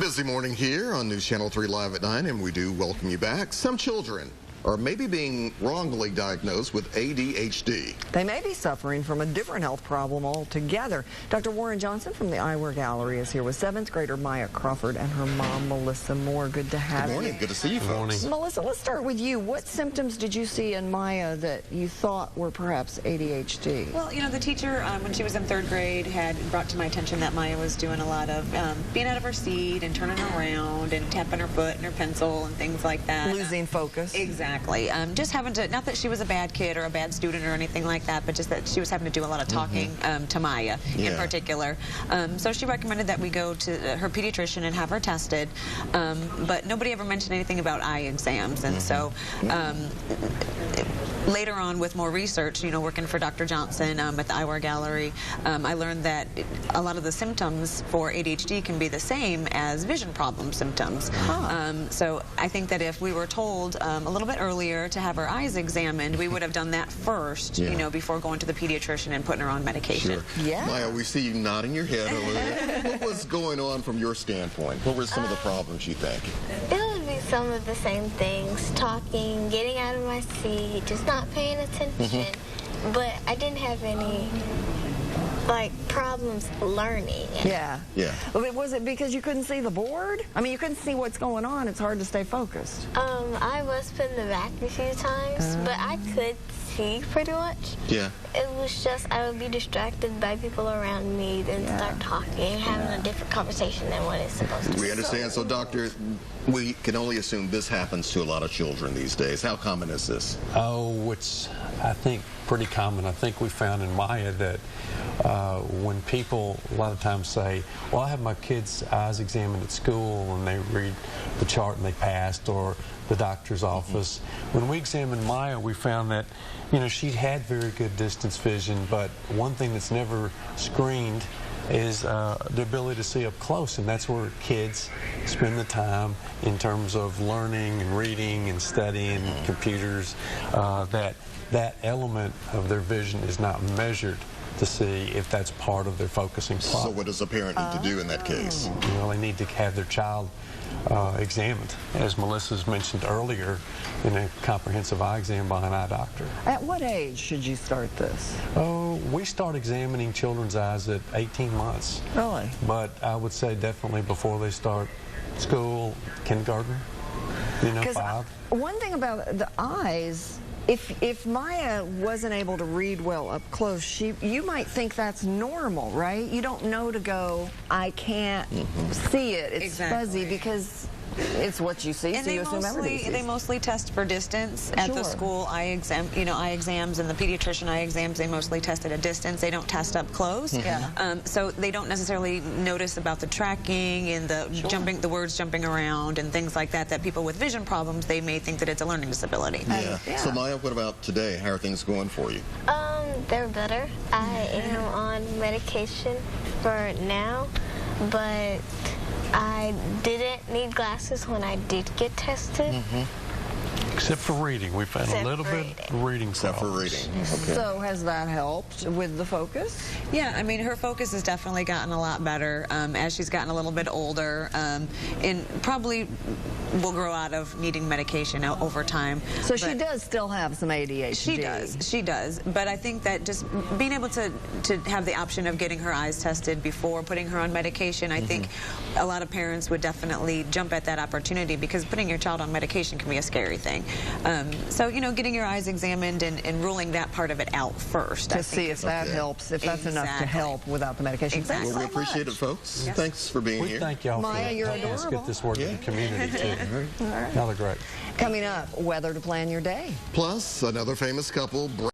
Busy morning here on News Channel 3 Live at 9, and we do welcome you back. Some children are maybe being wrongly diagnosed with ADHD. They may be suffering from a different health problem altogether. Dr. Warren Johnson from the Eyewear Gallery is here with 7th grader Maya Crawford and her mom, Melissa Moore. Good to have you. Good morning. Good to see you folks. Melissa, let's start with you. What symptoms did you see in Maya that you thought were perhaps ADHD? Well, you know, the teacher, when she was in 3rd grade, had brought to my attention that Maya was doing a lot of being out of her seat and turning around and tapping her foot and her pencil and things like that. Losing focus. Exactly. Just having to, not that she was a bad kid or a bad student or anything like that, but just that she was having to do a lot of talking to Maya in particular. So she recommended that we go to her pediatrician and have her tested, but nobody ever mentioned anything about eye exams. And so later on with more research, you know, working for Dr. Johnson at the Eyewear Gallery, I learned that a lot of the symptoms for ADHD can be the same as vision problem symptoms. So I think that if we were told a little bit earlier to have her eyes examined, we would have done that first, you know, before going to the pediatrician and putting her on medication. Sure. Yeah. Maya, we see you nodding your head over there. What was going on from your standpoint? What were some of the problems you think? It would be some of the same things, talking, getting out of my seat, just not paying attention. But I didn't have any problems learning. Yeah. Was it because you couldn't see the board? I mean, you couldn't see what's going on. It's hard to stay focused. I was put in the back a few times, but I could see pretty much. Yeah. It was just I would be distracted by people around me, then start talking and having a different conversation than what it's supposed to be. We understand. So, doctor, we can only assume this happens to a lot of children these days. How common is this? Oh, it's, I think, pretty common. I think we found in Maya that when people a lot of times say, well, I have my kids' eyes examined at school and they read the chart and they passed, or the doctor's office. When we examined Maya, we found that, you know, she'd had very good distance vision, but one thing that's never screened is the ability to see up close, and that's where kids spend the time in terms of learning and reading and studying computers, that element of their vision is not measured to see if that's part of their focusing problem. So what does a parent need to do in that case? Well, they need to have their child examined, as Melissa's mentioned earlier, in a comprehensive eye exam by an eye doctor. At what age should you start this? Oh, we start examining children's eyes at 18 months. Really? But I would say definitely before they start school, kindergarten, you know, 5. One thing about the eyes, if Maya wasn't able to read well up close, you might think that's normal, right? You don't know to go, I can't see it. It's fuzzy because it's what you see, and so you assume everybody sees. They mostly test for distance at the school eye exam. You know, eye exams and the pediatrician eye exams, they mostly test at a distance. They don't test up close. So they don't necessarily notice about the tracking and the the words jumping around and things like that. That people with vision problems, they may think that it's a learning disability. So Maya, what about today? How are things going for you? They're better. I am on medication for now, but I didn't need glasses when I did get tested. Except for reading. We found a little bit of reading problems. Except for reading. Okay. So has that helped with the focus? Yeah, I mean, her focus has definitely gotten a lot better as she's gotten a little bit older, and probably will grow out of needing medication over time. So she does still have some ADHD. She does. But I think that just being able to have the option of getting her eyes tested before putting her on medication, I think a lot of parents would definitely jump at that opportunity, because putting your child on medication can be a scary thing. So, you know, getting your eyes examined and ruling that part of it out first. To see if that helps, if that's enough to help without the medication. Exactly. Well, we appreciate it, folks. Thanks for being here. Thank y'all for helping us get this word in the community, too. Y'all are great. Coming up, weather to plan your day. Plus, another famous couple.